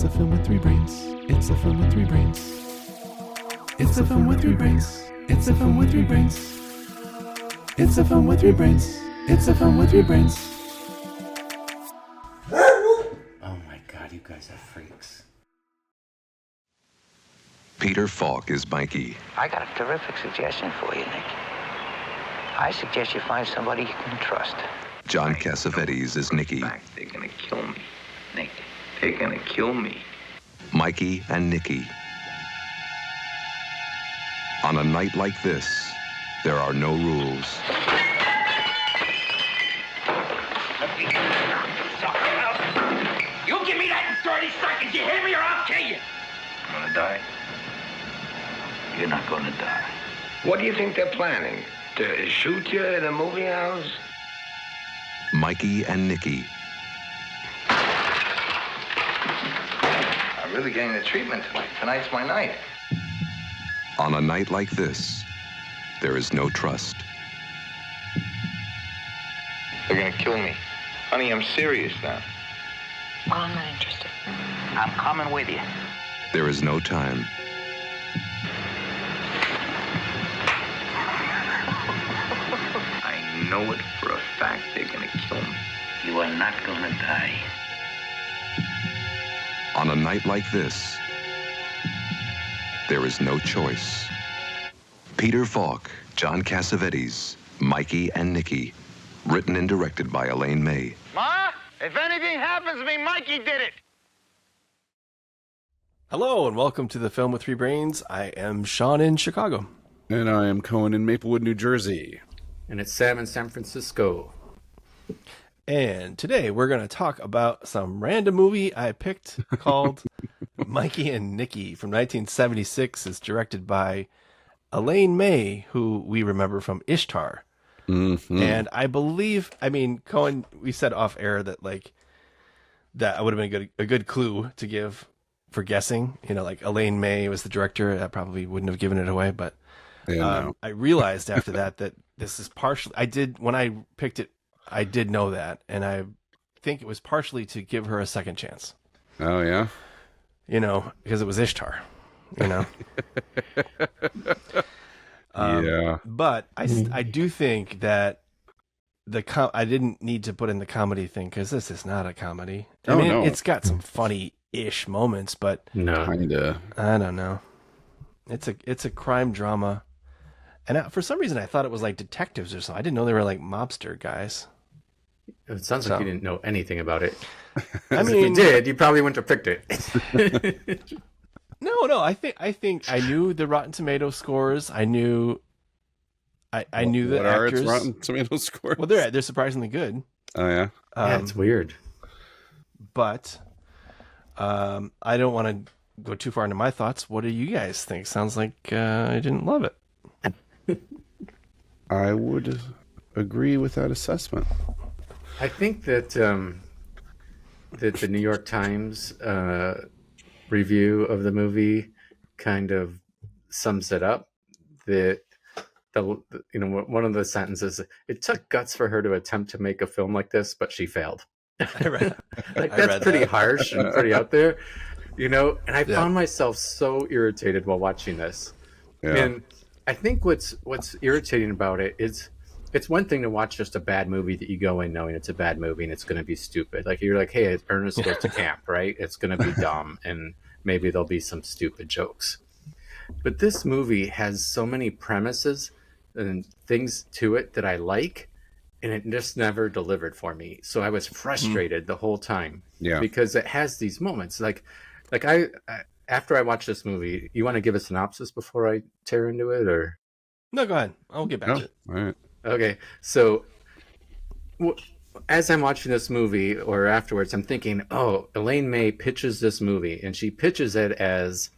It's a film with three brains. It's a film with three brains. It's a film with three brains. It's a film with three brains. It's a film with three brains. It's a film with three brains. Oh my God, you guys are freaks. Peter Falk is Mikey. I got a terrific suggestion for you, Nicky. I suggest you find somebody you can trust. John Cassavetes is Nicky. They're gonna kill me, Nick. They're gonna kill me. Mikey and Nicky. On a night like this, there are no rules. You give me that in 30 seconds, you hear me, or I'll kill you. I'm gonna die. You're not gonna die. What do you think they're planning? To shoot you in a movie house? Mikey and Nicky. I'm really getting the treatment tonight. Tonight's my night. On a night like this, there is no trust. They're gonna kill me. Honey, I'm serious now. Well, I'm not interested. I'm coming with you. There is no time. I know it for a fact they're gonna kill me. You are not gonna die. On a night like this, there is no choice. Peter Falk, John Cassavetes, Mikey and Nicky. Written and directed by Elaine May. Ma, if anything happens to me, Mikey did it. Hello and welcome to the Film with Three Brains. I am Sean in Chicago. And I am Cohen in Maplewood, New Jersey. And it's Sam in San Francisco. And today we're going to talk about some random movie I picked called Mikey and Nicky from 1976. It's directed by Elaine May, who we remember from Ishtar. Mm-hmm. And I believe, Cohen, we said off air that that would have been a good clue to give for guessing. Elaine May was the director. That probably wouldn't have given it away, but No. I realized after that this is partially, when I picked it, I did know that. And I think it was partially to give her a second chance. Oh, yeah? Because it was Ishtar, Yeah. But I do think that I didn't need to put in the comedy thing because this is not a comedy. No. It's got some funny-ish moments, but No. Kinda. I don't know. It's a crime drama, and for some reason I thought it was like detectives or something. I didn't know they were like mobster guys. It sounds like you didn't know anything about it. I If you did, you probably wouldn't have picked it. No. I think I knew the Rotten Tomato scores. I knew. I knew the What are actors. its Rotten Tomato scores? Well, they're surprisingly good. Oh, yeah? Yeah, it's weird. But I don't want to go too far into my thoughts. What do you guys think? Sounds like I didn't love it. I would agree with that assessment. I think that the New York Times review of the movie kind of sums it up. That one of the sentences, it took guts for her to attempt to make a film like this, but she failed. That's pretty harsh and pretty out there, and I found myself so irritated while watching this. Yeah. And I think what's irritating about it is it's one thing to watch just a bad movie that you go in knowing it's a bad movie and it's going to be stupid. Like you're like, hey, Ernest goes to camp, right? It's going to be dumb and maybe there'll be some stupid jokes. But this movie has so many premises and things to it that I like, and it just never delivered for me. So I was frustrated the whole time. Yeah. Because it has these moments. Like I after I watched this movie, you want to give a synopsis before I tear into it, or? No, go ahead. I'll get back to it. All right. Okay, so as I'm watching this movie or afterwards, I'm thinking, oh, Elaine May pitches this movie, and she pitches it as,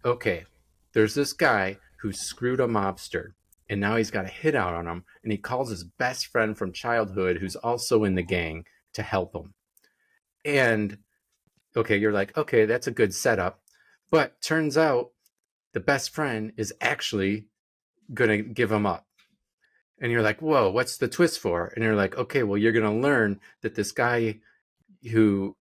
okay, there's this guy who screwed a mobster, and now he's got a hit out on him, and he calls his best friend from childhood, who's also in the gang, to help him. And, okay, you're like, okay, that's a good setup, but turns out the best friend is actually going to give him up. And you're like, whoa, what's the twist for? And you're like, okay, well, you're going to learn that this guy who,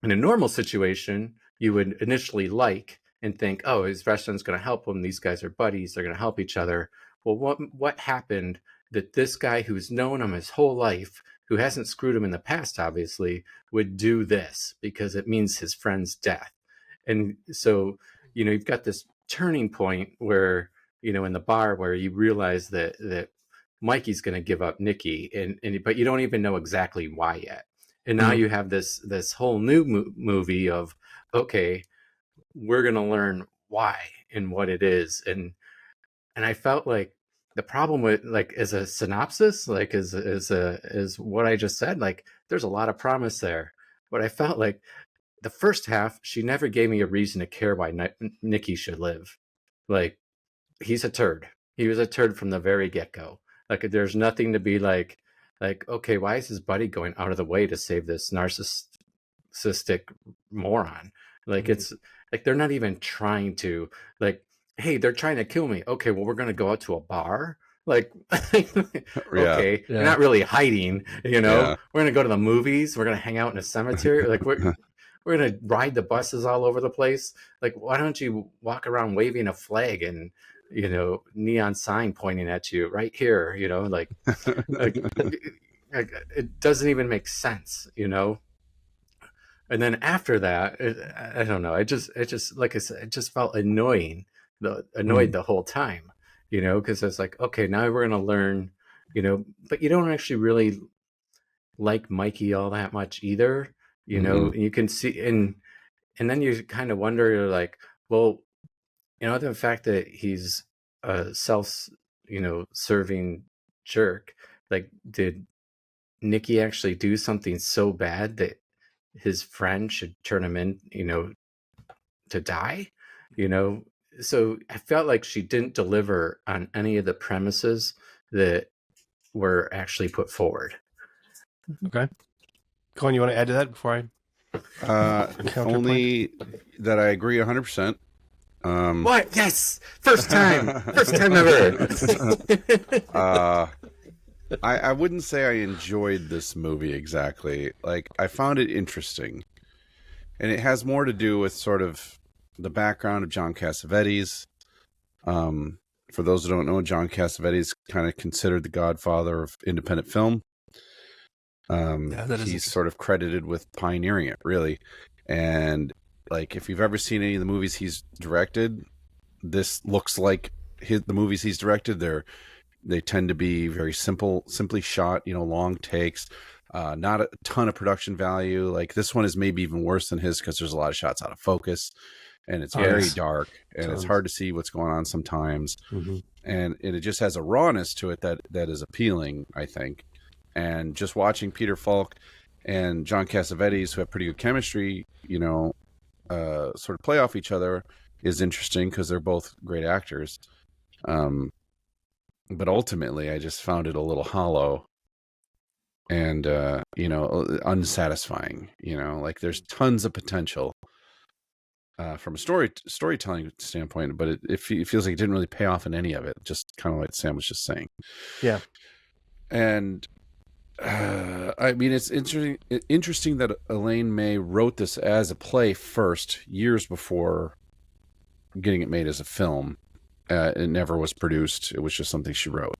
in a normal situation, you would initially like and think, oh, his best friend's going to help him. These guys are buddies. They're going to help each other. Well, what happened that this guy who's known him his whole life, who hasn't screwed him in the past, obviously, would do this because it means his friend's death. And so, you've got this turning point where, in the bar where you realize that Mikey's going to give up Nicky, but you don't even know exactly why yet. And now you have this whole new movie of, okay, we're going to learn why and what it is. And I felt like the problem with, like, as a synopsis, like as what I just said, like there's a lot of promise there, but I felt like the first half, she never gave me a reason to care why Nicky should live. Like, he's a turd. He was a turd from the very get-go. Like, there's nothing to be like, okay, why is his buddy going out of the way to save this narcissistic moron? Like, it's like they're not even trying to, like, hey, they're trying to kill me. Okay, well, we're going to go out to a bar. Like, okay, you're not really hiding, We're going to go to the movies. We're going to hang out in a cemetery. Like, we're going to ride the buses all over the place. Like, why don't you walk around waving a flag and, neon sign pointing at you right here, like it doesn't even make sense, And then after that, I don't know. It just, like I said, it just felt annoyed the whole time, because it's like, okay, now we're going to learn, but you don't actually really like Mikey all that much either. You can see, and then you kind of wonder, you're like, well, the fact that he's a serving jerk, like, did Nicky actually do something so bad that his friend should turn him in, to die? So I felt like she didn't deliver on any of the premises that were actually put forward. Okay. Colin, you want to add to that before only that I agree 100%. What? Yes! First time ever. I wouldn't say I enjoyed this movie exactly. Like, I found it interesting, and it has more to do with sort of the background of John Cassavetes. For those who don't know, John Cassavetes kind of considered the godfather of independent film. He's sort of credited with pioneering it, really. And like, if you've ever seen any of the movies he's directed, this looks like the movies he's directed. They tend to be very simply shot, long takes, not a ton of production value. Like, this one is maybe even worse than his because there's a lot of shots out of focus, and it's very dark, and it's hard to see what's going on sometimes. And it just has a rawness to it that is appealing, I think. And just watching Peter Falk and John Cassavetes, who have pretty good chemistry, sort of play off each other, is interesting because they're both great actors. But ultimately, I just found it a little hollow and, unsatisfying. Like, there's tons of potential from a storytelling standpoint, but it feels like it didn't really pay off in any of it, just kind of like Sam was just saying. Yeah. And I mean, it's interesting that Elaine May wrote this as a play first, years before getting it made as a film. It never was produced. It was just something she wrote.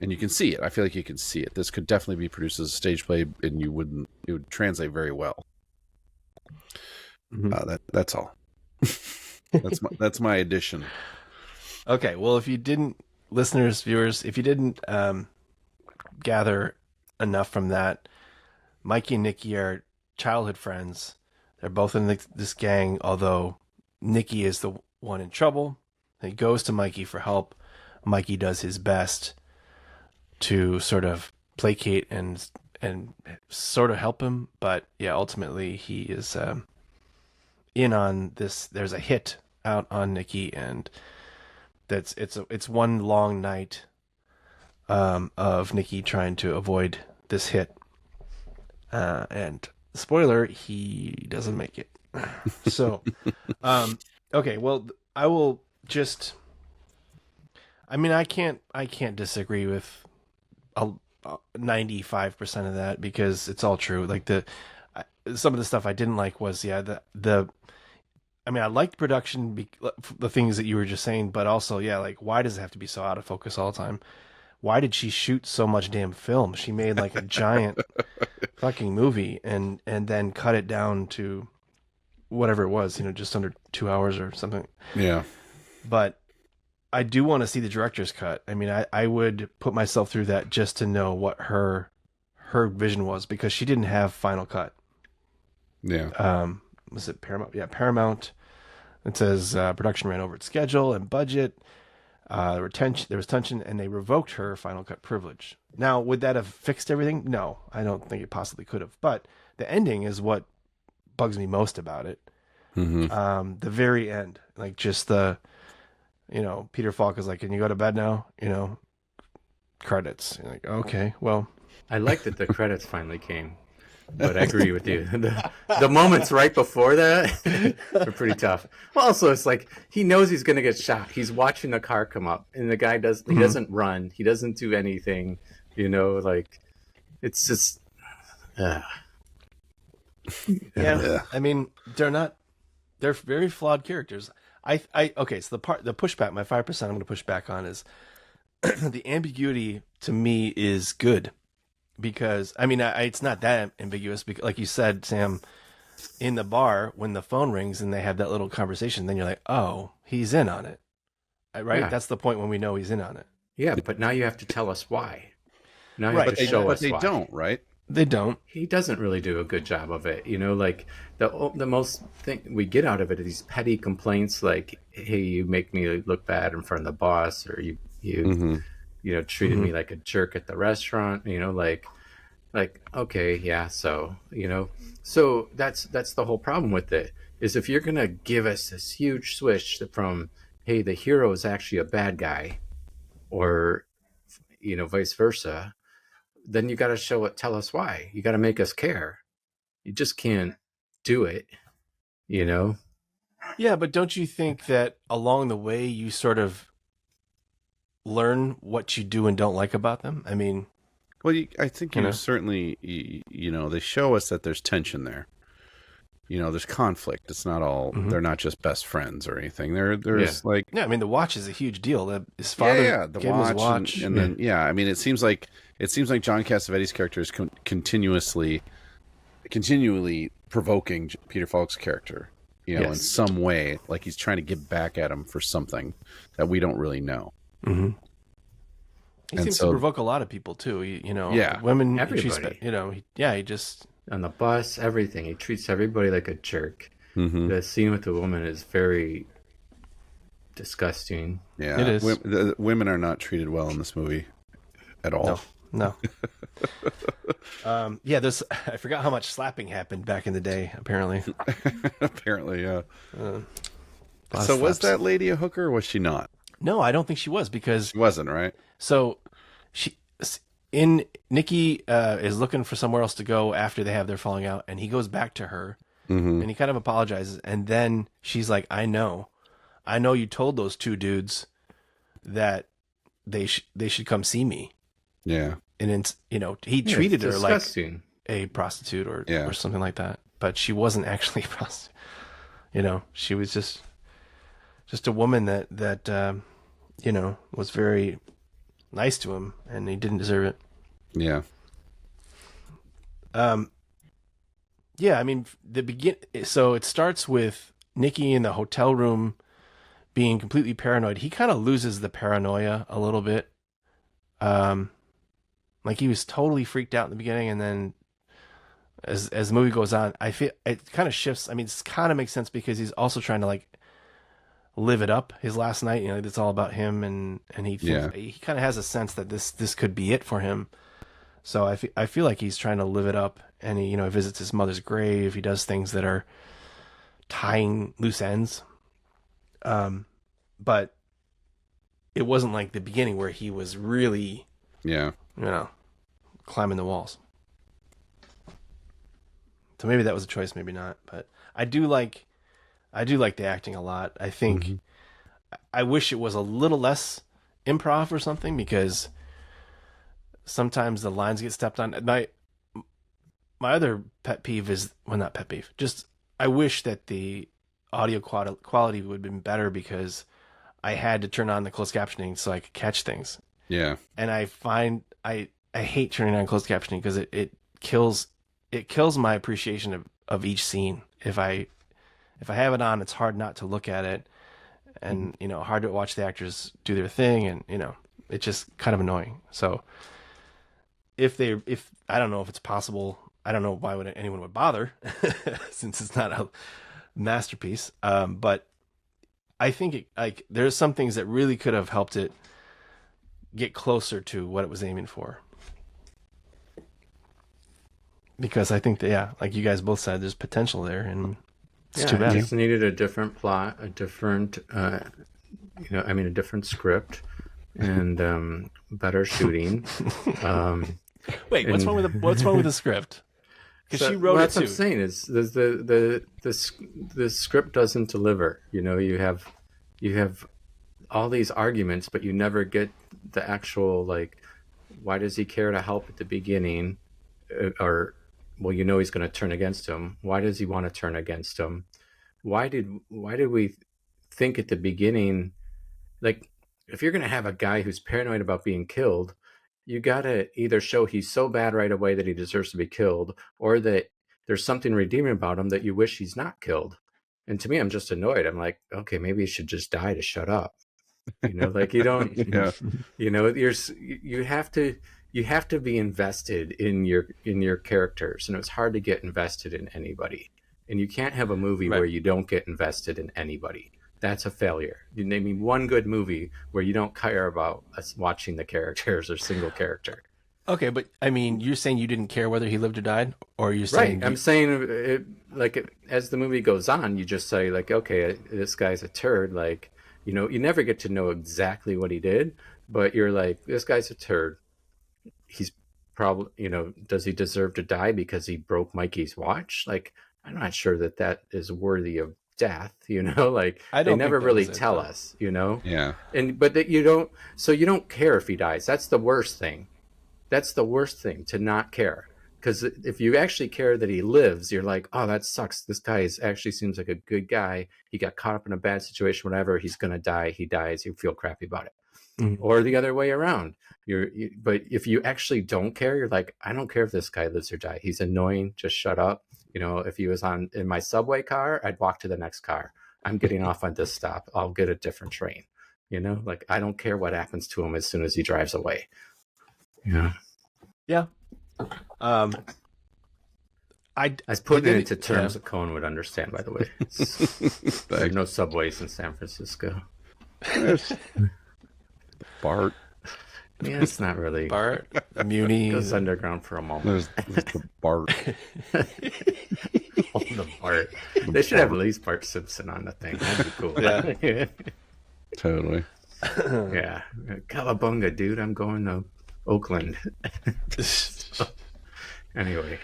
And you can see it. I feel like you can see it. This could definitely be produced as a stage play, and it would translate very well. That's all. that's my addition. Okay. Well, if you didn't, listeners, viewers, if you didn't gather enough from that, Mikey and Nicky are childhood friends. They're both in this gang, although Nicky is the one in trouble. He goes to Mikey for help. Mikey does his best to sort of placate and sort of help him, but yeah, ultimately he is in on this. There's a hit out on Nicky, and it's one long night of Nicky trying to avoid this hit, and spoiler, he doesn't make it. So okay, well, I will just, I mean, I can't disagree with 95% of that, because it's all true. Like, some of the stuff I didn't like was, the I mean, I liked production, the things that you were just saying, but also, yeah, like, why does it have to be so out of focus all the time? Why did she shoot so much damn film? She made like a giant fucking movie and then cut it down to whatever it was, just under 2 hours or something. Yeah. But I do want to see the director's cut. I mean, I would put myself through that just to know what her vision was, because she didn't have final cut. Yeah. Was it Paramount? Yeah, Paramount. It says production ran over its schedule and budget. There was tension, and they revoked her final cut privilege. Now, would that have fixed everything? No, I don't think it possibly could have. But the ending is what bugs me most about it. Mm-hmm. The very end, like just the, Peter Falk is like, "Can you go to bed now?" Credits. You're like, okay, well. I like that the credits finally came, but I agree with you. The moments right before that are pretty tough. Well, also, it's like he knows he's going to get shot. He's watching the car come up, and the guy doesn't run. He doesn't do anything. Like it's just. Yeah, I mean, they're very flawed characters. Okay, so the pushback, my 5% I'm going to push back on is the ambiguity to me is good, because I mean, it's not that ambiguous, because like you said, Sam, in the bar when the phone rings and they have that little conversation, then you're like, oh, he's in on it, right? Yeah. That's the point when we know he's in on it. Yeah, but now you have to tell us why. Now you have to show us But they why. don't, right? They don't. He doesn't really do a good job of it. Like the most thing we get out of it are these petty complaints, like, hey, you make me look bad in front of the boss, or you treated me like a jerk at the restaurant, like okay, yeah, so that's the whole problem with it, is if you're gonna give us this huge switch from, hey, the hero is actually a bad guy, or vice versa, then you got to tell us why. You got to make us care. You just can't do it, Yeah, but don't you think that along the way you sort of learn what you do and don't like about them? I mean, well, I think certainly, they show us that there's tension there. There's conflict. It's not all, they're not just best friends or anything. There's like, yeah, I mean, the watch is a huge deal. His father the gave him his watch. And then, I mean, it seems like John Cassavetes' character is continually provoking Peter Falk's character, in some way, like he's trying to get back at him for something that we don't really know. Mm-hmm. He seems to provoke a lot of people too. Women, everybody. He just on the bus, everything. He treats everybody like a jerk. Mm-hmm. The scene with the woman is very disgusting. Yeah, it is. The women are not treated well in this movie at all. No. I forgot how much slapping happened back in the day. Apparently. Apparently, yeah. So was that lady a hooker, or was she not? No, I don't think she was, because she wasn't, right? So Nicky is looking for somewhere else to go after they have their falling out, and he goes back to her, and he kind of apologizes, and then she's like, I know you told those two dudes that they should come see me. Yeah. And he treated her like disgusting. A prostitute or something like that, but she wasn't actually a prostitute. She was just a woman that was very nice to him, and he didn't deserve it. Yeah. Yeah, I mean, so it starts with Nicky in the hotel room being completely paranoid. He kind of loses the paranoia a little bit. Like he was totally freaked out in the beginning, and then as the movie goes on, I feel it kind of shifts. I mean, it kind of makes sense because he's also trying to like live it up. His last night, it's all about him, and he thinks, he kind of has a sense that this could be it for him. So I feel like he's trying to live it up, and he visits his mother's grave. He does things that are tying loose ends. But it wasn't like the beginning where he was really climbing the walls. So maybe that was a choice, maybe not. But I do like the acting a lot. I think I wish it was a little less improv or something, because sometimes the lines get stepped on. My other pet peeve is, well, not pet peeve, just I wish that the audio quality would have been better because I had to turn on the closed captioning so I could catch things. Yeah. And I find I hate turning on closed captioning because it kills my appreciation of each scene. If I have it on, it's hard not to look at it, and hard to watch the actors do their thing, and it's just kind of annoying. So if I don't know if it's possible, I don't know why anyone would bother since it's not a masterpiece. But I think there's some things that really could have helped it get closer to what it was aiming for. Because I think that, like you guys both said, there's potential there, and it's too bad. It just needed a different plot, a different, a different script, and better shooting. Wait, what's wrong with the script? Because she wrote it too. What I'm saying is the script doesn't deliver. You have all these arguments, but you never get the actual, like, why does he care to help at the beginning, or he's going to turn against him. Why does he want to turn against him? Why did we think at the beginning, like, if you're going to have a guy who's paranoid about being killed, you got to either show he's so bad right away that he deserves to be killed, or that there's something redeeming about him that you wish he's not killed. And to me, I'm just annoyed. I'm like, okay, maybe he should just die to shut up. Like, you don't, you have to be invested in your characters, and it's hard to get invested in anybody. And you can't have a movie where you don't get invested in anybody. That's a failure. You name me one good movie where you don't care about us watching the characters or single character. Okay, but I mean, you're saying you didn't care whether he lived or died, or you're saying right? I'm saying as the movie goes on, you just say, like, okay, this guy's a turd. Like, you never get to know exactly what he did, but you're like, this guy's a turd. He's probably, does he deserve to die because he broke Mikey's watch? Like, I'm not sure that is worthy of death, like, they never really tell us, Yeah. But that you don't care if he dies. That's the worst thing. That's the worst thing, to not care. Because if you actually care that he lives, you're like, oh, that sucks. This guy actually seems like a good guy. He got caught up in a bad situation, whatever. He's going to die. He dies. You feel crappy about it. Mm-hmm. Or the other way around. But if you actually don't care, you're like, I don't care if this guy lives or dies. He's annoying. Just shut up. If he was in my subway car, I'd walk to the next car. I'm getting off on this stop. I'll get a different train. Like, I don't care what happens to him as soon as he drives away. Yeah. Yeah. I was putting it into terms that Cohen would understand, by the way. There are no subways in San Francisco. Bart. Yeah, it's not really. Bart, Muni. Goes underground for a moment. There's the Bart. Oh, the Bart. They should have at least Bart Simpson on the thing. That'd be cool. Yeah. Totally. Yeah. Cowabunga, dude. I'm going to Oakland. Anyway.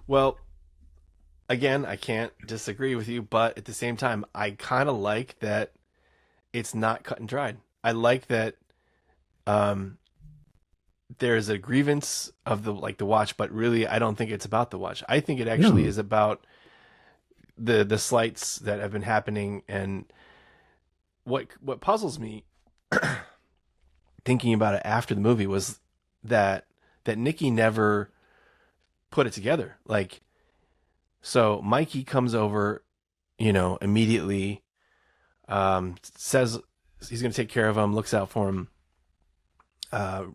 Well, again, I can't disagree with you, but at the same time, I kind of like that it's not cut and dried. I like that there's a grievance of the watch, but really I don't think it's about the watch. I think it actually is about the slights that have been happening, and what puzzles me thinking about it after the movie was that Nicky never put it together. Like, so Mikey comes over, immediately, says he's going to take care of him, looks out for him,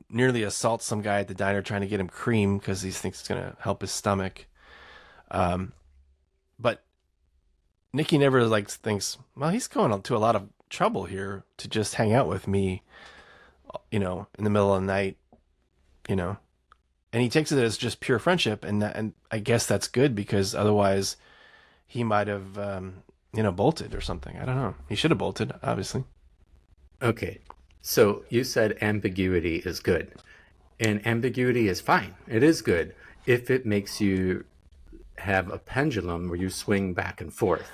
nearly assaults some guy at the diner trying to get him cream because he thinks it's going to help his stomach. But Nicky never thinks, well, he's going to a lot of trouble here to just hang out with me, in the middle of the night, and he takes it as just pure friendship. And I guess that's good, because otherwise he might have, bolted or something. I don't know. He should have bolted, obviously. Okay. So you said ambiguity is good, and ambiguity is fine. It is good if it makes you have a pendulum where you swing back and forth.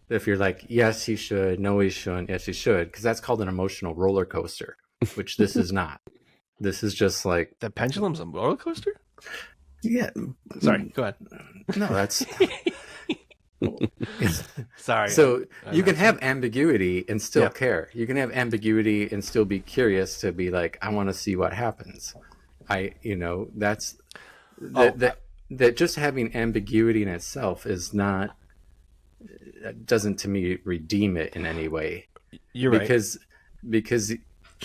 If you're like, yes, he should, no, he shouldn't, yes, he should, because that's called an emotional roller coaster, which this is not. This is just like... The pendulum's a roller coaster? Yeah. Sorry, go ahead. No, that's... Sorry. So I'm you can not- have ambiguity and still Yeah. care. You can have ambiguity and still be curious to be like, I want to see what happens. That's that just having ambiguity in itself is not, doesn't to me redeem it in any way. You're right. Because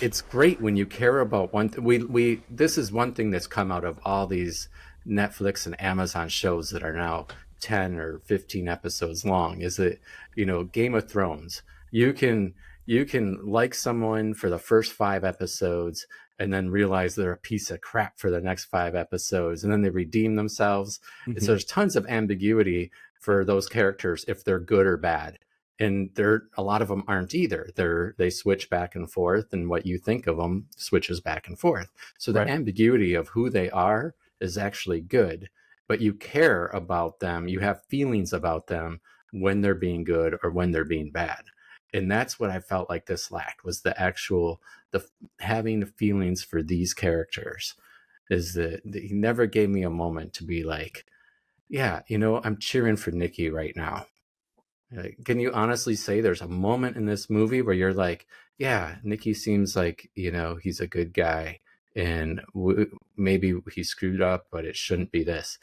it's great when you care about one we this is one thing that's come out of all these Netflix and Amazon shows that are now 10 or 15 episodes long, is that Game of Thrones, you can like someone for the first 5 episodes and then realize they're a piece of crap for the next 5 episodes, and then they redeem themselves. So there's tons of ambiguity for those characters if they're good or bad. And a lot of them aren't either. They switch back and forth, and what you think of them switches back and forth. So the ambiguity of who they are is actually good, but you care about them. You have feelings about them when they're being good or when they're being bad. And that's what I felt like this lacked, was the having the feelings for these characters. Is that he never gave me a moment to be like, yeah, I'm cheering for Nicky right now. Like, can you honestly say there's a moment in this movie where you're like, yeah, Nicky seems like, he's a good guy, and maybe he screwed up, but it shouldn't be this.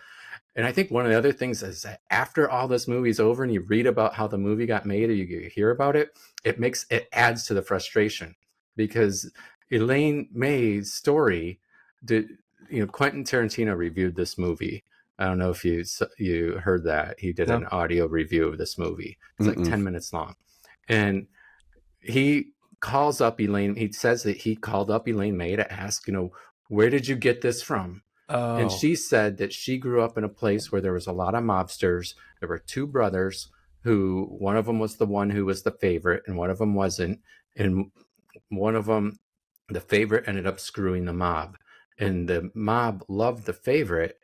And I think one of the other things is that after all this movie's over and you read about how the movie got made or you hear about it, it adds to the frustration, because Elaine May's story Quentin Tarantino reviewed this movie. I don't know if you heard that. He did an audio review of this movie. It's like 10 minutes long. And he calls up Elaine. He says that he called up Elaine May to ask, where did you get this from? Oh. And she said that she grew up in a place where there was a lot of mobsters. There were 2 brothers who, one of them was the one who was the favorite and one of them wasn't. And one of them, the favorite, ended up screwing the mob. And the mob loved the favorite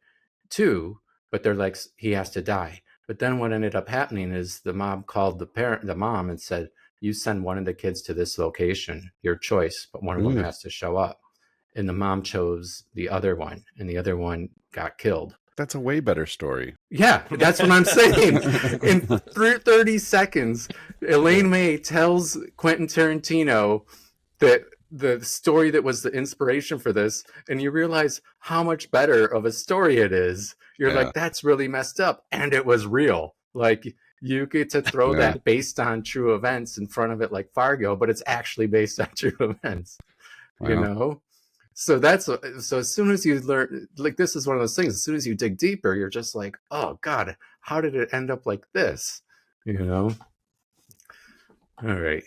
too, but they're like, he has to die. But then what ended up happening is the mob called the mom and said, you send one of the kids to this location, your choice, but one of them has to show up. And the mom chose the other one, and the other one got killed. That's a way better story. Yeah, that's what I'm saying. In 30 seconds, Elaine May tells Quentin Tarantino that the story that was the inspiration for this, and you realize how much better of a story it is. You're like, that's really messed up, and it was real. Like, you get to throw that based on true events in front of it like Fargo, but it's actually based on true events. So so as soon as you learn, like, this is one of those things, as soon as you dig deeper, you're just like, oh God, how did it end up like this? All right.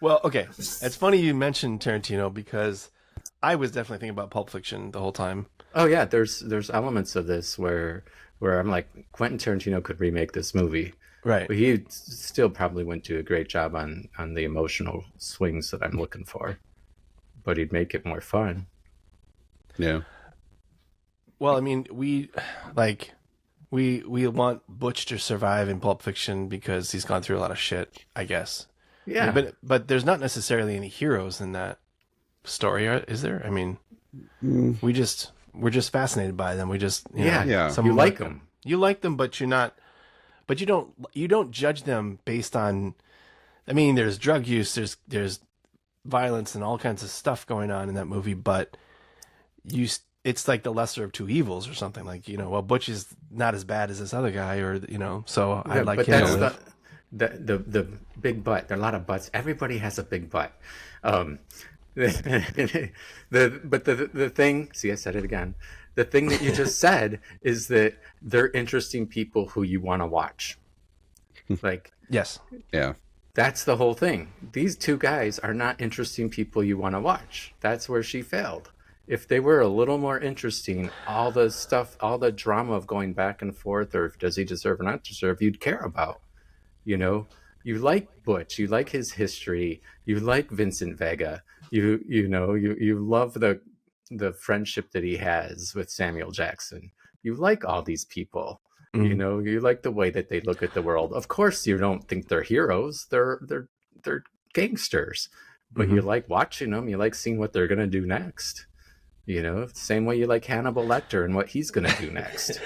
Well, okay. It's funny you mentioned Tarantino, because I was definitely thinking about Pulp Fiction the whole time. Oh yeah, there's elements of this where I'm like, Quentin Tarantino could remake this movie. Right. But he still probably wouldn't do a great job on the emotional swings that I'm looking for. But he'd make it more fun. Yeah. Well, I mean, we want Butch to survive in Pulp Fiction because he's gone through a lot of shit, I guess. Yeah. But there's not necessarily any heroes in that story, is there? I mean, we're just fascinated by them. We just you like them. You like them, but you're not. But you don't judge them based on. I mean, there's drug use, there's violence and all kinds of stuff going on in that movie, but it's like the lesser of two evils or something. Like, well, Butch is not as bad as this other guy, or so I like him to live. The big butt. There are a lot of butts. Everybody has a big butt. The thing. See, I said it again. The thing that you just said is that they're interesting people who you want to watch. Like, yes, yeah. That's the whole thing. These 2 guys are not interesting people you want to watch. That's where she failed. If they were a little more interesting, all the stuff, all the drama of going back and forth, or does he deserve or not deserve, you'd care about. You like Butch, you like his history, you like Vincent Vega, you love the friendship that he has with Samuel Jackson. You like all these people. Mm-hmm. You like the way that they look at the world. Of course, you don't think they're heroes. They're gangsters, but you like watching them. You like seeing what they're gonna do next. Same way you like Hannibal Lecter and what he's gonna do next.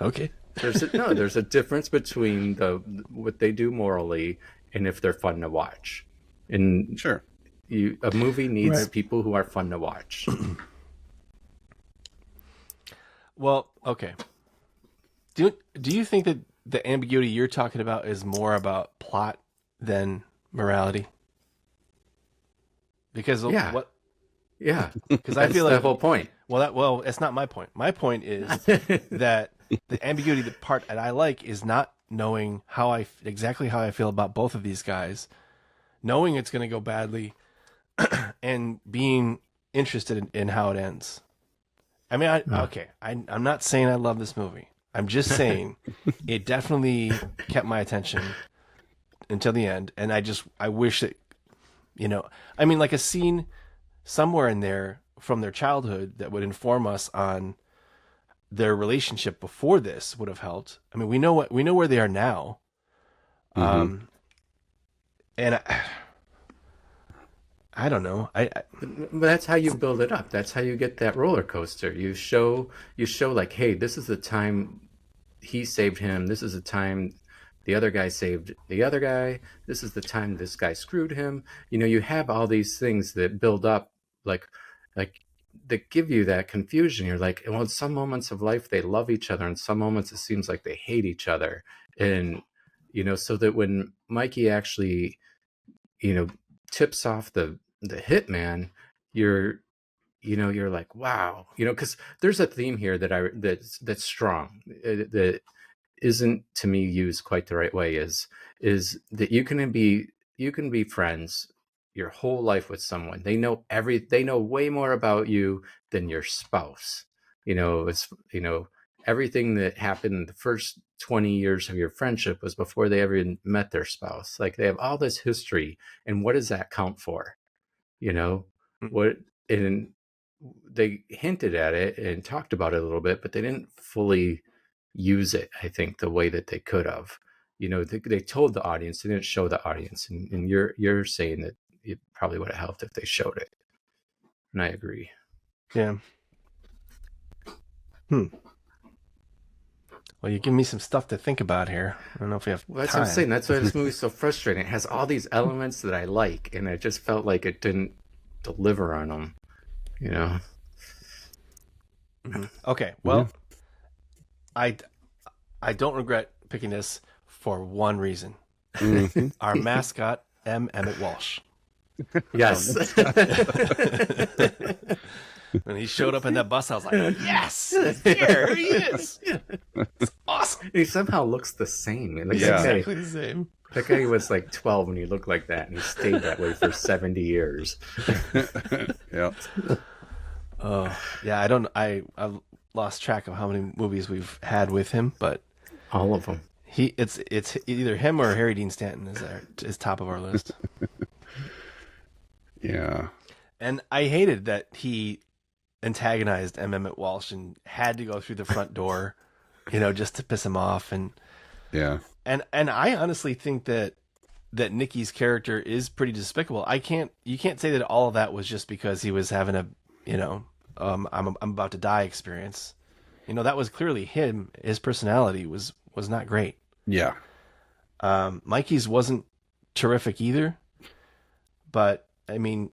Okay. There's a difference between what they do morally and if they're fun to watch. And Sure. a movie needs Right. people who are fun to watch. Well, okay. Do you think that the ambiguity you're talking about is more about plot than morality? Because Yeah. what? Yeah, Because I that's feel the like whole point. well, it's not my point. My point is that the ambiguity, the part that I like, is not knowing exactly how I feel about both of these guys, knowing it's going to go badly, and being interested in how it ends. I mean, I'm not saying I love this movie. I'm just saying it definitely kept my attention until the end, and I wish that, I mean, like a scene somewhere in there from their childhood that would inform us on their relationship before this would have helped. I mean, we know where they are now. And I don't know. But that's how you build it up. That's how you get that roller coaster. You show like, hey, this is the time he saved him. This is the time the other guy saved the other guy. This is the time this guy screwed him. You have all these things that build up, like that give you that confusion. You're like, well, in some moments of life they love each other, in some moments it seems like they hate each other, and so that when Mikey actually tips off the hitman, you're like, wow, because there's a theme here that's strong, that isn't to me used quite the right way, is that you can be friends your whole life with someone. They know way more about you than your spouse. It's everything that happened in the first 20 years of your friendship was before they ever even met their spouse. Like, they have all this history, and what does that count for? What? And they hinted at it and talked about it a little bit, but they didn't fully use it, I think, the way that they could have. They told the audience, they didn't show the audience, and you're saying that it probably would have helped if they showed it, and I agree. Yeah. Well, you give me some stuff to think about here. I don't know if we have Well, that's time. what I'm saying. That's why this movie's so frustrating. It has all these elements that I like, and I just felt like it didn't deliver on them. Okay, well, I don't regret picking this for one reason. Our mascot, Emmett Walsh. Yes. When he showed up in that bus, I was like, yes, here he is. It's awesome. He somehow looks the same. It looks Yeah. Exactly the same. That guy was like 12 when he looked like that, and he stayed that way for 70 years. Yeah. Oh, yeah, I've lost track of how many movies we've had with him, but All of them. it's either him or Harry Dean Stanton is top of our list. Yeah. And I hated that he antagonized Emmett Walsh and had to go through the front door, just to piss him off. And Yeah. and I honestly think that Nicky's character is pretty despicable. You can't say that all of that was just because he was having a, I'm about to die experience. That was clearly him. His personality was not great. Yeah. Mikey's wasn't terrific either, but I mean,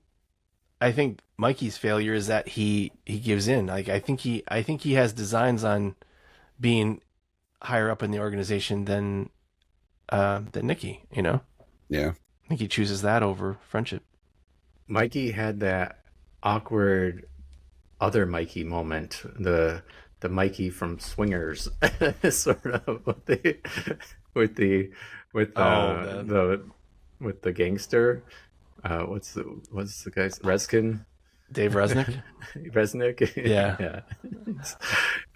I think Mikey's failure is that he gives in. Like, I think he has designs on being higher up in the organization than Nicky. Yeah. I think he chooses that over friendship. Mikey had that awkward other Mikey moment, the Mikey from Swingers, sort of, with the gangster. What's the guy's Reskin? Dave Resnick. Resnick. Yeah. Yeah.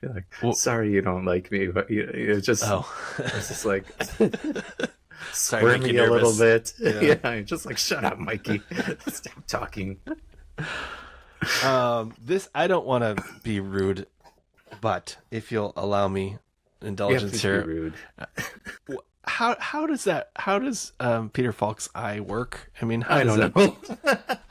You're like, Well- sorry, you don't like me, but it's just, Oh, it's just like, sorry, squirm make you me a little nervous. bit. Yeah. Yeah, just like, shut up, Mikey. Stop talking. This, I don't want to be rude, but if you'll allow me indulgence please here, be rude. how does Peter Falk's eye work? I mean, I don't know.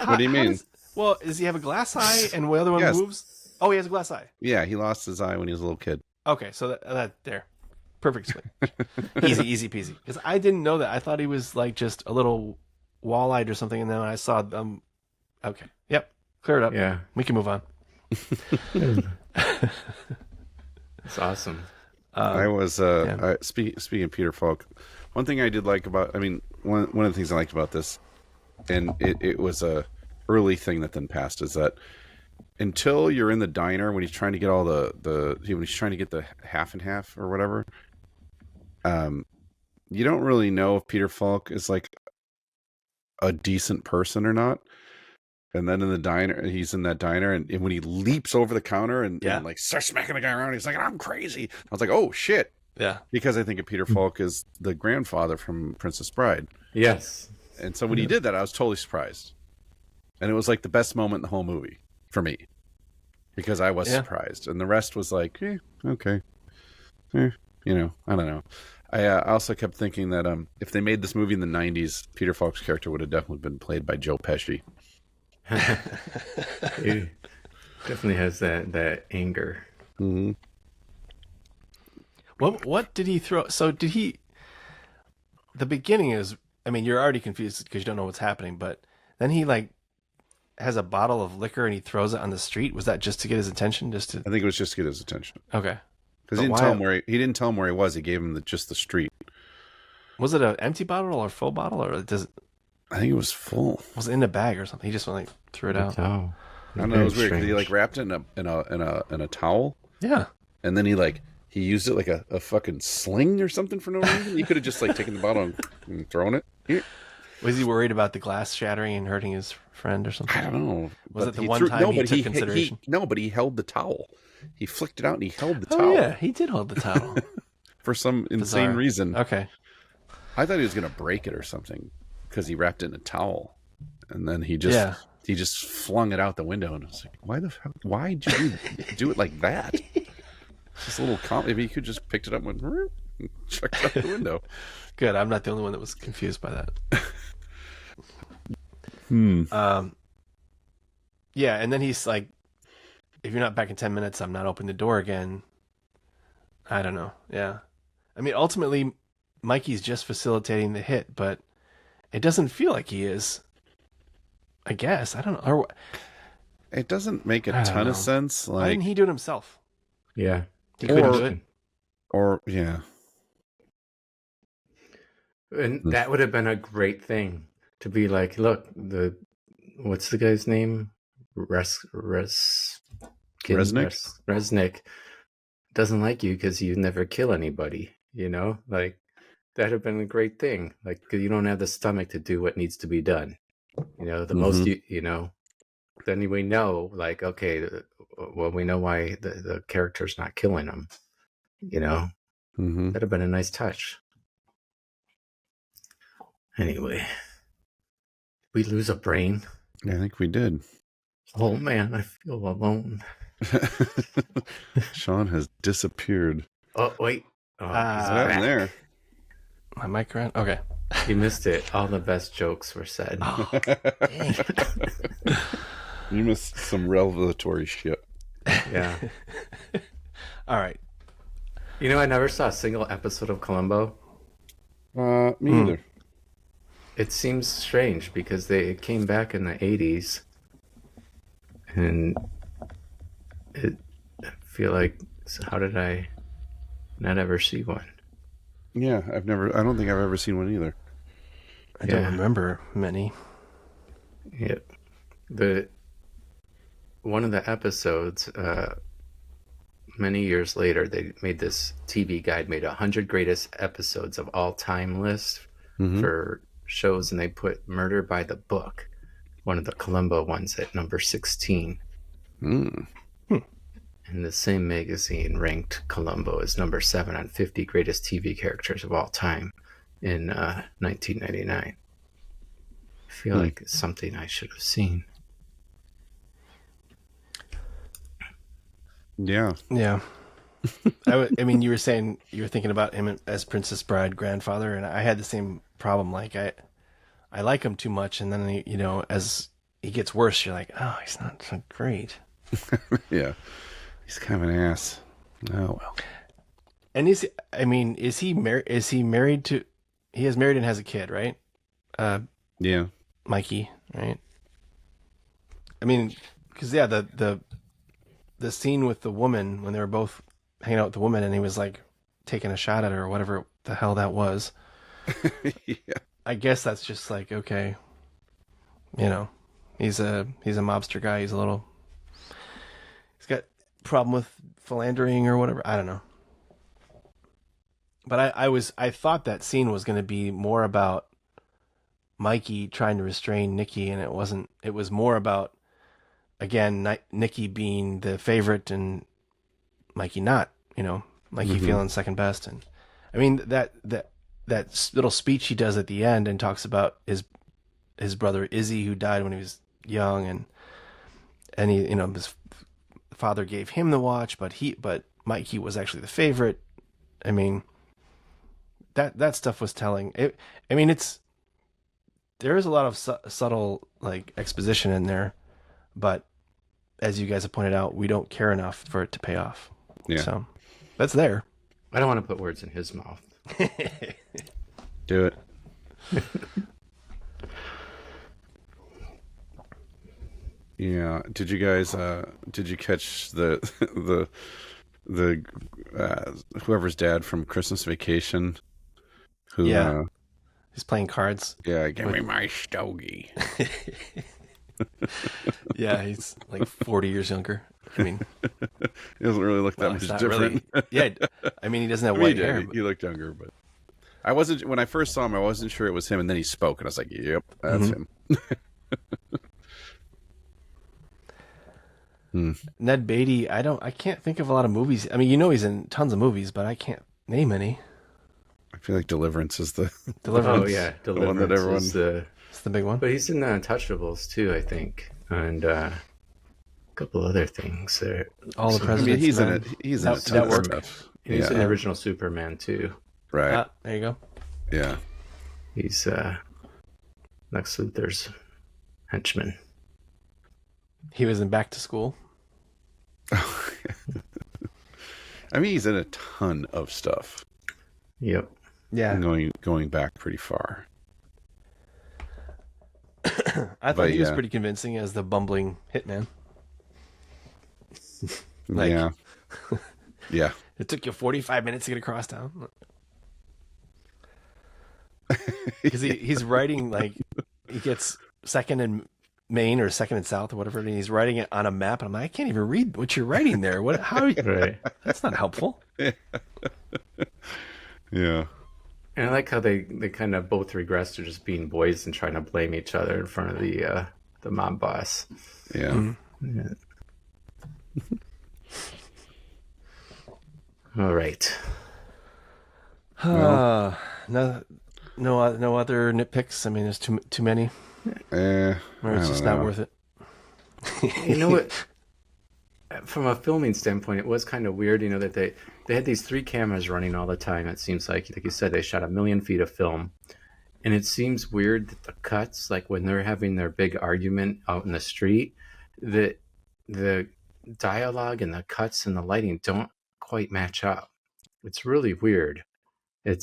What do you mean? Well, does he have a glass eye and the other one Yes. moves? Oh, he has a glass eye. Yeah, he lost his eye when he was a little kid. Okay, so that there. Perfect switch. Easy peasy. Because I didn't know that. I thought he was like just a little wall-eyed or something, and then I saw them. Okay. Yep. Clear it up. Yeah. We can move on. It's awesome. I was speaking of Peter Falk. One thing I did like about, I mean, one of the things I liked about this, and it was a early thing that then passed, is that until you're in the diner when he's trying to get all when he's trying to get the half and half or whatever, you don't really know if Peter Falk is like a decent person or not. And then in the diner, he's in that diner, and when he leaps over the counter and like starts smacking the guy around, he's like, "I'm crazy." I was like, "Oh shit!" Yeah, because I think of Peter Falk as the grandfather from Princess Bride. Yes, and so when he did that, I was totally surprised, and it was like the best moment in the whole movie for me because I was surprised, and the rest was like, okay, you know, I don't know. I also kept thinking that if they made this movie in the '90s, Peter Falk's character would have definitely been played by Joe Pesci. He definitely has that anger. Mm-hmm. What did he throw? So did he? The beginning is, I mean, you're already confused because you don't know what's happening. But then he like has a bottle of liquor and he throws it on the street. Was that just to get his attention? I think it was just to get his attention. Okay. Because he didn't tell him where he didn't tell him where he was. He gave him just the street. Was it an empty bottle or full bottle, or does it? I think it was full. Was it in a bag or something? He just like threw it out. Oh, I don't know. It was weird. He like wrapped it in a towel. Yeah. And then he used it like a fucking sling or something for no reason. He could have just like taken the bottle and thrown it. Here. Was he worried about the glass shattering and hurting his friend or something? I don't know. Was it the one time he took consideration? But he held the towel. He flicked it out and he held the towel. Oh yeah, he did hold the towel. For some insane reason. Okay. I thought he was going to break it or something because he wrapped it in a towel. And then he just flung it out the window. And I was like, why did you do it like that? Just a little maybe he could just picked it up and went and chucked it out the window. Good. I'm not the only one that was confused by that. Yeah, and then he's like, if you're not back in 10 minutes, I'm not opening the door again. I don't know. Yeah. I mean, ultimately, Mikey's just facilitating the hit, but it doesn't feel like he is. I guess. I don't know. It doesn't make a ton of sense. Like, why didn't he do it himself? Yeah. He couldn't do it. Or, yeah. And that would have been a great thing to be like, look, what's the guy's name? Resnick doesn't like you because you never kill anybody, you know? Like, that'd have been a great thing. Like, 'cause you don't have the stomach to do what needs to be done. You know, the most, you know, then we know, like, okay, well, we know why the character's not killing him, you know? That'd have been a nice touch. Anyway, we lose a brain. I think we did. Oh man, I feel alone. Sean has disappeared. Oh wait, what happened there? My mic ran. Okay, you missed it. All the best jokes were said. Oh, dang. You missed some revelatory shit. Yeah. All right. You know, I never saw a single episode of Columbo. Me either. It seems strange because it came back in the 80s. And I feel like, how did I not ever see one? Yeah, I don't think I've ever seen one either. I don't remember many. Yeah. One of the episodes, many years later, they made this TV guide, made 100 greatest episodes of all time list for shows, and they put Murder by the Book, one of the Columbo ones, at number 16. And the same magazine ranked Columbo as number 7 on 50 greatest TV characters of all time in 1999. I feel like it's something I should have seen. Yeah. I mean, you were saying you were thinking about him as Princess Bride grandfather, and I had the same problem. Like, I like him too much, and then, you know, as he gets worse, you're like, oh, he's not so great. Yeah. He's kind of an ass. Oh, well. And is he married? Is he married to? He is married and has a kid, right? Yeah. Mikey, right? I mean, because yeah, the scene with the woman when they were both hanging out with the woman, and he was like taking a shot at her or whatever the hell that was. Yeah. I guess that's just like, okay, he's a mobster guy. He's got a problem with philandering or whatever. I don't know. But I thought that scene was going to be more about Mikey trying to restrain Nicky, and it wasn't. It was more about, again, Nicky being the favorite and Mikey not. Mikey feeling second best. And I mean that little speech he does at the end and talks about his brother Izzy, who died when he was young, and he, his father gave him the watch, but Mikey was actually the favorite. I mean, that stuff was telling. There is a lot of subtle like exposition in there, but as you guys have pointed out, we don't care enough for it to pay off. Yeah. So that's there. I don't want to put words in his mouth. Do it. Yeah. Did you guys? Did you catch the whoever's dad from Christmas Vacation? Who? Yeah. He's playing cards. Yeah. Give me my stogie. Yeah, he's like 40 years younger. I mean, he doesn't really look that much different. Really, yeah, I mean, he doesn't have white hair. He looked younger, but I wasn't. When I first saw him, I wasn't sure it was him, and then he spoke, and I was like, "Yep, that's him." Ned Beatty, I can't think of a lot of movies. I mean, he's in tons of movies, but I can't name any. I feel like Deliverance is the Deliverance. Oh yeah, the one that everyone. It's the big one. But he's in the Untouchables too, I think, and a couple other things there. All the So- President's I mean, he's in Men. it. He's in a ton of Network. stuff. He's in Yeah. the original Superman too. Right. There you go. Yeah. He's Lex Luthor's henchman. He was in Back to School. I mean, he's in a ton of stuff. Yep. Yeah, Going back pretty far. I thought But, he was yeah. pretty convincing as the bumbling hitman. Yeah. Yeah. It took you 45 minutes to get across town. Because he's writing, like, he gets second in Maine or second in South or whatever, and he's writing it on a map. And I'm like, I can't even read what you're writing there. Right. That's not helpful. Yeah. And I like how they kind of both regress to just being boys and trying to blame each other in front of the mob boss. Yeah. Yeah. All right. No other nitpicks. I mean, there's too many, or it's just not worth it. You know what? From a filming standpoint, it was kind of weird, that they had these 3 cameras running all the time. It seems like you said, they shot 1,000,000 feet of film. And it seems weird that the cuts, like when they're having their big argument out in the street, that the dialogue and the cuts and the lighting don't quite match up. It's really weird. It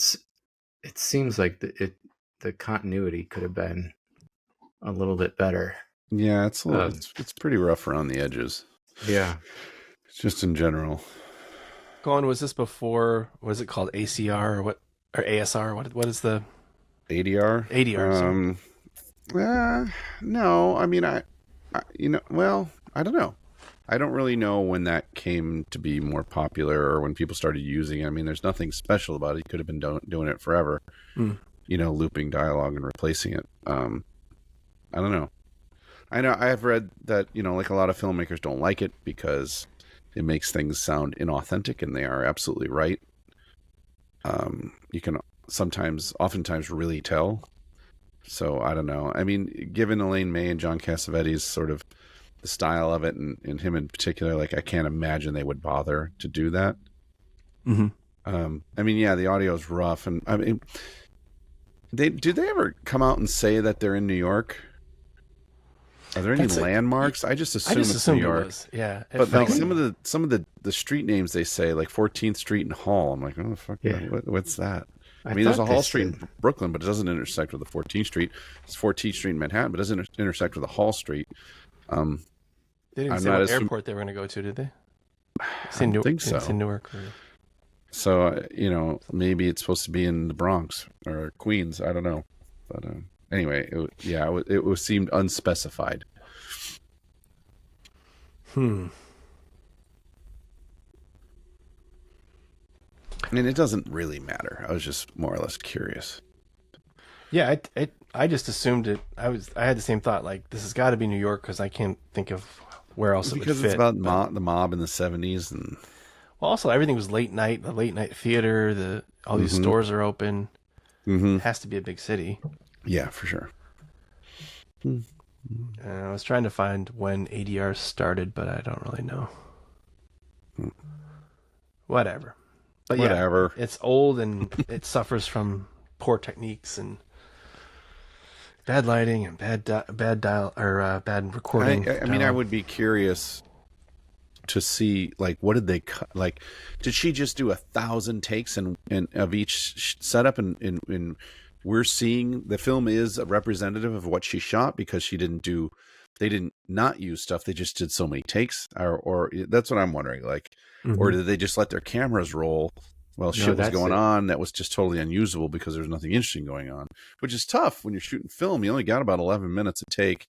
seems like the continuity could have been a little bit better. Yeah, it's it's pretty rough around the edges. Yeah. Just in general. Colin, was this before? What is it called? ACR or what? Or ASR? What is the ADR? ADR? No, I mean, I don't know. I don't really know when that came to be more popular or when people started using it. I mean, there's nothing special about it. You could have been doing it forever, looping dialogue and replacing it. I don't know. I know I've read that, like a lot of filmmakers don't like it because it makes things sound inauthentic, and they are absolutely right. You can oftentimes really tell. So I don't know. I mean, given Elaine May and John Cassavetes sort of the style of it, and him in particular, like I can't imagine they would bother to do that. Mm-hmm. I mean, yeah, the audio is rough, and I mean, do they ever come out and say that they're in New York? Are there any landmarks? I just assume it's New York. Yeah, but like some of the the street names they say, like 14th Street and Hall. I'm like, oh the fuck, what's that? I mean, there's a Hall Street in Brooklyn, but it doesn't intersect with the 14th Street. It's 14th Street in Manhattan, but it doesn't intersect with the Hall Street. They didn't say what airport they were going to go to, did they? I don't think so. It's in Newark. Or... So, maybe it's supposed to be in the Bronx or Queens. I don't know. But anyway, it seemed unspecified. I mean, it doesn't really matter. I was just more or less curious. Yeah, I just assumed it. I had the same thought. Like, this has got to be New York because I can't think of where else it would fit. Because it's about the mob in the 70s, and also everything was late night. The late night theater. All these stores are open. It has to be a big city. Yeah, for sure. I was trying to find when ADR started, but I don't really know. Whatever. But whatever. Yeah, it's old and it suffers from poor techniques and bad lighting and bad recording. I mean, I would be curious to see, like, what did they cut? Like, did she just do 1,000 takes of each setup? And we're seeing the film is a representative of what she shot because they didn't not use stuff. They just did so many takes, or that's what I'm wondering. Like, or did they just let their cameras roll while shit was going on that was just totally unusable because there was nothing interesting going on, which is tough when you're shooting film. You only got about 11 minutes a take,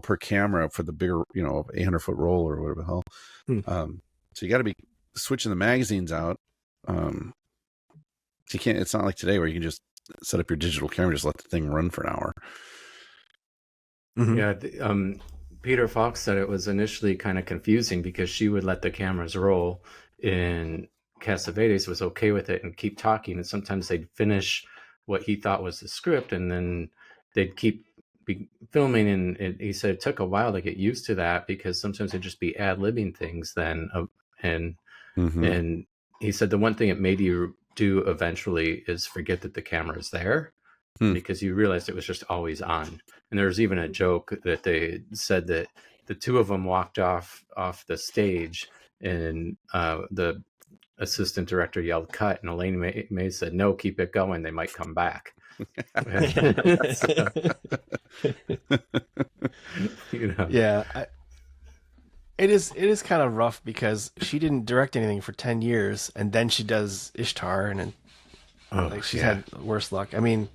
per camera for the bigger, 800-foot roll or whatever the hell. So you got to be switching the magazines out. So you can't. It's not like today where you can just set up your digital camera, just let the thing run for an hour. Yeah. Peter Fox said it was initially kind of confusing because she would let the cameras roll, and Cassavetes was okay with it and keep talking. And sometimes they'd finish what he thought was the script, and then they'd keep filming. And he said it took a while to get used to that because sometimes they'd just be ad-libbing things then. And he said the one thing it made you do eventually is forget that the camera is there. Because you realized it was just always on. And there was even a joke that they said that the two of them walked off the stage, and the assistant director yelled "cut," and Elaine May said, "No, keep it going. They might come back." Yeah, it is kind of rough because she didn't direct anything for 10 years, and then she does Ishtar, and she's had worse luck. I mean.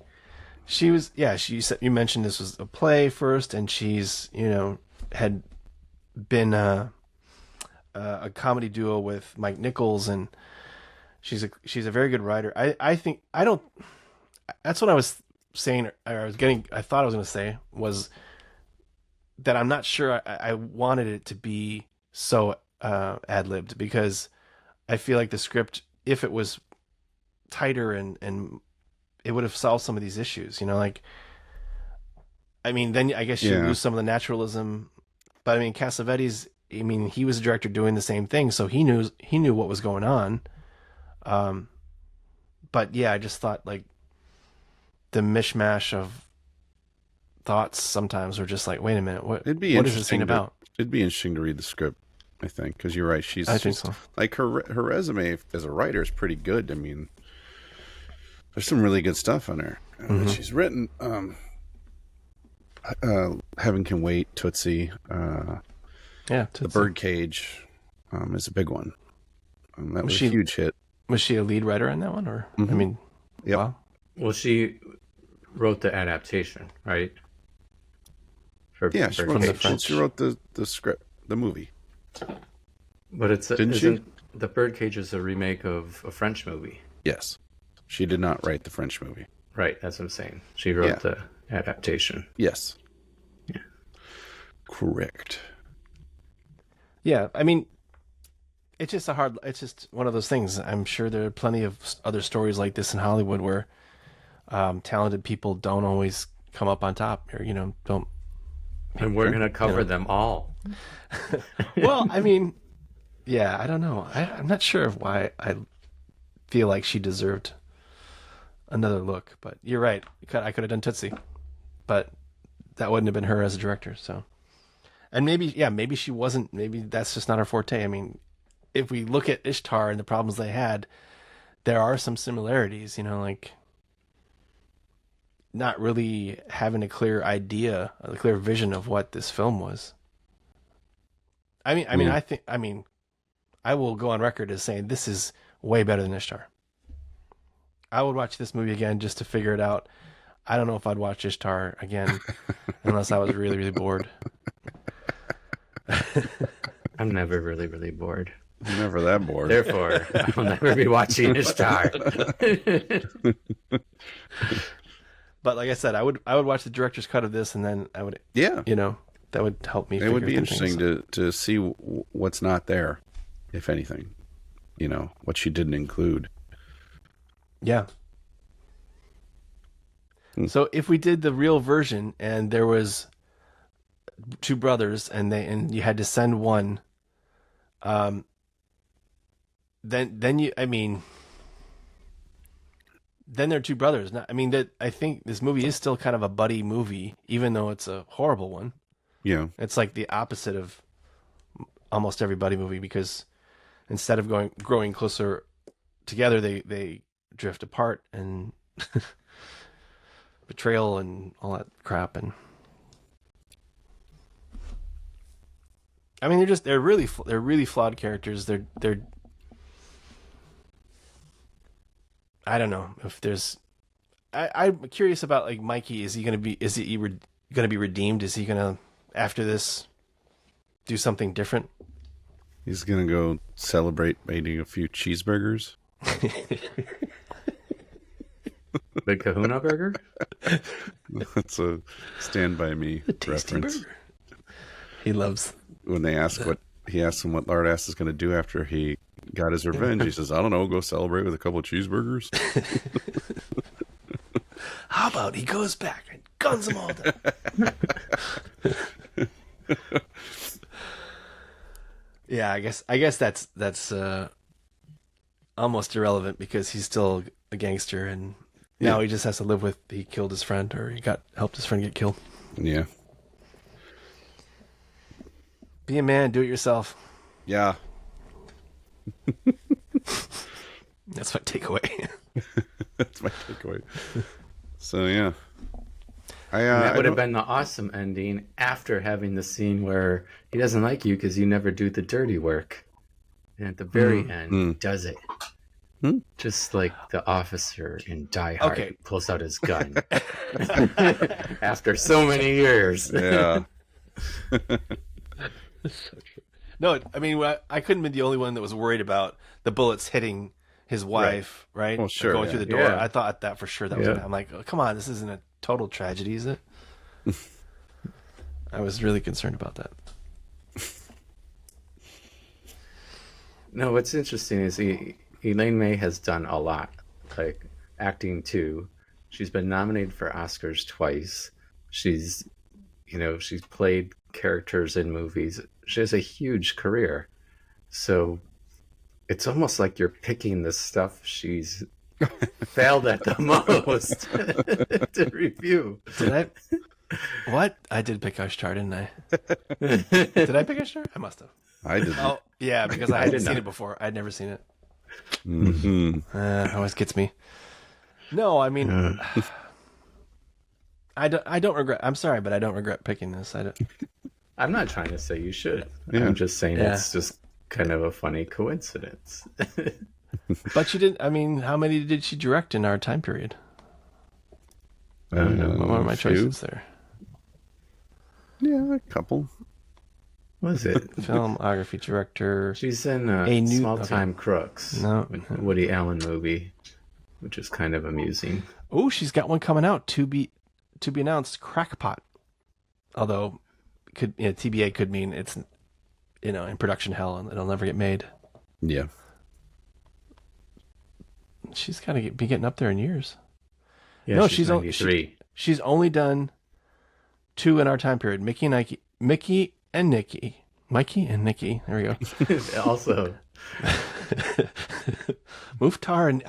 She was, you mentioned this was a play first, and she's, had been a comedy duo with Mike Nichols, and she's a very good writer. That's what I was saying, or I thought I was going to say, was that I'm not sure I wanted it to be so ad-libbed, because I feel like the script, if it was tighter and it would have solved some of these issues, then I guess you lose some of the naturalism. But I mean, Cassavetes, he was a director doing the same thing, so he knew what was going on. But yeah, I just thought like the mishmash of thoughts sometimes were just like, wait a minute, what is this scene about? It'd be interesting to read the script, I think, because you're right. I think so. Like her resume as a writer is pretty good. I mean, there's some really good stuff on her. She's written Heaven Can Wait, Tootsie. Tootsie. The Birdcage is a big one. That was a huge hit. Was she a lead writer in that one? Or Yep. Wow. Well, she wrote the adaptation, right? She wrote the script, the movie. But The Birdcage is a remake of a French movie. Yes. She did not write the French movie. Right, that's what I'm saying. She wrote the adaptation. Yes. Yeah. Correct. Yeah, I mean, it's just one of those things. I'm sure there are plenty of other stories like this in Hollywood where talented people don't always come up on top, or don't. And we're going to cover them all. Well, I mean, yeah, I don't know. I'm not sure of why I feel like she deserved another look, but you're right. I could have done Tootsie, but that wouldn't have been her as a director. So, and maybe she wasn't. Maybe that's just not her forte. I mean, if we look at Ishtar and the problems they had, there are some similarities, like not really having a clear idea, a clear vision of what this film was. I will go on record as saying this is way better than Ishtar. I would watch this movie again just to figure it out. I don't know if I'd watch Ishtar again unless I was really, really bored. I'm never really, really bored. I'm never that bored. Therefore, I'll never be watching Ishtar. But like I said, I would watch the director's cut of this, and then I would, that would help me. It would be interesting to see what's not there, if anything. What she didn't include. Yeah. So if we did the real version and there was two brothers and you had to send one, then they're two brothers. I think this movie is still kind of a buddy movie, even though it's a horrible one. Yeah. It's like the opposite of almost every buddy movie, because instead of growing closer together, they drift apart, and betrayal and all that crap. And they're really flawed characters. They're I don't know if there's. I'm curious about like Mikey. Is he going to be redeemed? Is he going to, after this, do something different? He's going to go celebrate eating a few cheeseburgers. The Kahuna Burger? That's a Stand By Me reference. Burger. He loves. When they ask he asks him what Lard Ass is going to do after he got his revenge, he says, I don't know, go celebrate with a couple of cheeseburgers. How about he goes back and guns them all down? Yeah, I guess that's almost irrelevant, because he's still a gangster, and now he just has to live with he killed his friend, or he helped his friend get killed. Yeah. Be a man, do it yourself. Yeah. That's my takeaway. That's my takeaway. So yeah. That would have been the awesome ending after having the scene where he doesn't like you because you never do the dirty work. And at the very end, he does it. Just like the officer in Die Hard pulls out his gun. After so many years. Yeah. So true. No, I couldn't be the only one that was worried about the bullets hitting his wife, right? Well, sure. Going through the door. Yeah. I thought that for sure. That was. I'm like, oh, come on, this isn't a total tragedy, is it? I was really concerned about that. No, what's interesting is Elaine May has done a lot, like acting too. She's been nominated for Oscars twice. She's played characters in movies. She has a huge career. So it's almost like you're picking the stuff she's failed at the most to review. Did I? What? I did pick Ishtar, didn't I? Did I pick Ishtar? I must have. I didn't. Oh, yeah, because I hadn't seen it before. I'd never seen it. Mm-hmm. Always gets me. No, I mean, I don't regret. I'm sorry, but I don't regret picking this. I'm not trying to say you should. I'm just saying it's just kind of a funny coincidence. But she didn't. I mean, how many did she direct in our time period? I don't know. What are my choices there? Yeah, a couple. Was it? Filmography director. She's in Small Time Crooks. No. Woody Allen movie, which is kind of amusing. Oh, she's got one coming out to be announced. Crackpot. Although, TBA could mean it's in production hell and it'll never get made. Yeah. She's got to be getting up there in years. Yeah, no, she's 93. She's only done 2 in our time period. Mikey and Nicky. There we go. Also. Muftar and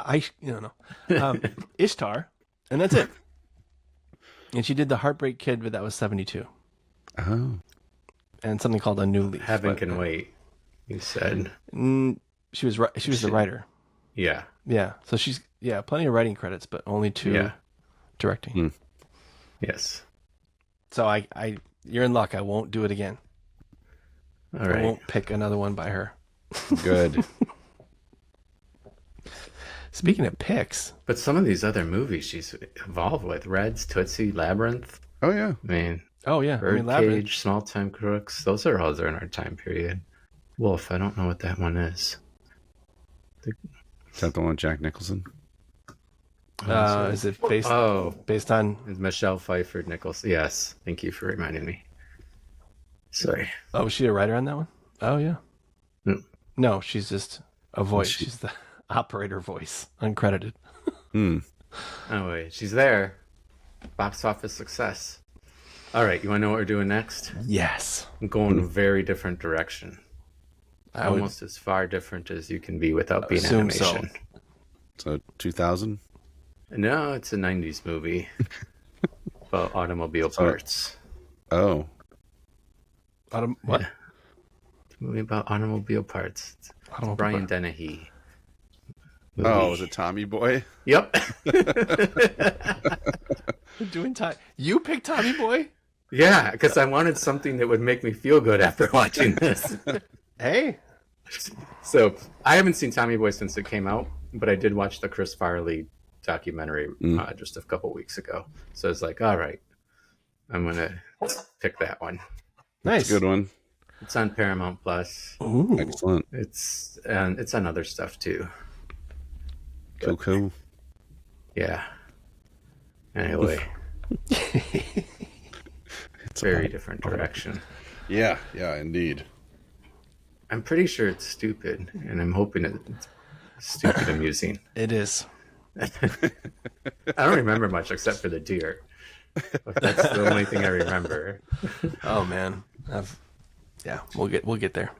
Ishtar, and that's it. And she did the Heartbreak Kid, but that was 72. Oh. And something called A New Leaf. Heaven Can Wait. You said. She was the writer. Yeah. Yeah. So she's plenty of writing credits, but only 2 directing. Yes. So I you're in luck. I won't do it again. All right. I won't pick another one by her. Good. Speaking of picks, But some of these other movies she's involved with, Reds, Tootsie, Labyrinth. Oh yeah. I mean, oh yeah, Birdcage, Small Time Crooks. Those are all during our time period. Wolf, I don't know what that one is. Is that the one with Jack Nicholson? Is it based on? Is Michelle Pfeiffer Nichols? Yes. Thank you for reminding me. Sorry. Oh, was she a writer on that one? Oh yeah. No, she's just a voice. She's the operator voice, uncredited. Oh wait, she's there. Box office success. All right, you want to know what we're doing next? Yes. I'm going a very different direction. Almost as far different as you can be without being animation. So 2000? No, it's a 90s movie about automobile parts. Oh. What? Yeah. It's a movie about automobile parts. It's Brian Dennehy. Movie. Oh, was it Tommy Boy? Yep. You picked Tommy Boy? Yeah, because I wanted something that would make me feel good after watching this. Hey. So I haven't seen Tommy Boy since it came out, but I did watch the Chris Farley documentary just a couple weeks ago. So it's like, all right, I'm gonna pick that one. Nice, good one. It's on Paramount Plus. Ooh, excellent. It's on other stuff too. Cool. Yeah. Anyway, it's very different direction. Yeah, indeed. I'm pretty sure it's stupid, and I'm hoping it's stupid amusing. It is. I don't remember much except for the deer. But that's the only thing I remember. Oh man, we'll get there.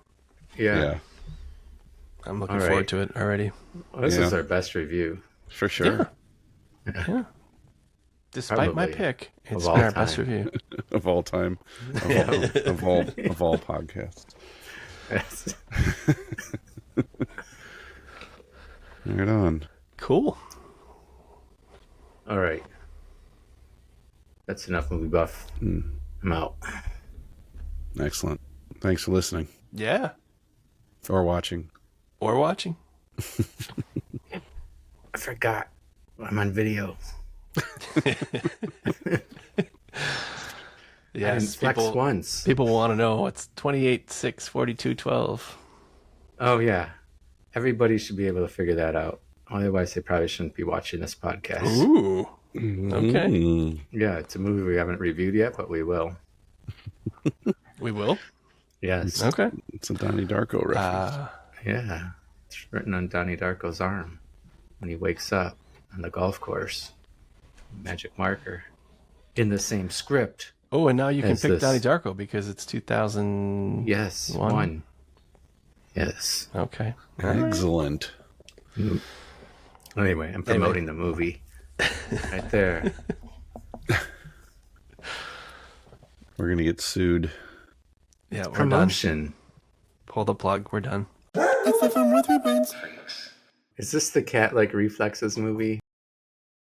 Yeah. I'm looking forward to it already. Well, this is our best review for sure. Yeah. Despite my pick, it's our best review of all time, of all podcasts. Yes. Right on. Cool. All right. That's enough movie buff. I'm out. Excellent. Thanks for listening. Yeah. Or watching. I forgot. I'm on video. Yes, flex once. People want to know what's 28, 6, 42, 12. Oh, yeah. Everybody should be able to figure that out. Otherwise, they probably shouldn't be watching this podcast. Ooh. Okay. Yeah, it's a movie we haven't reviewed yet, but we will. We will? Yes. Okay. It's a Donnie Darko reference. Yeah. It's written on Donnie Darko's arm when he wakes up on the golf course. Magic marker. In the same script. Oh, and now you can pick Donnie Darko because it's 2000. Yes, one. Yes. Okay. Excellent. Anyway, I'm promoting the movie. Right there. We're going to get sued. Yeah, we're promotion. Done. Pull the plug. We're done. Is this the cat-like reflexes movie?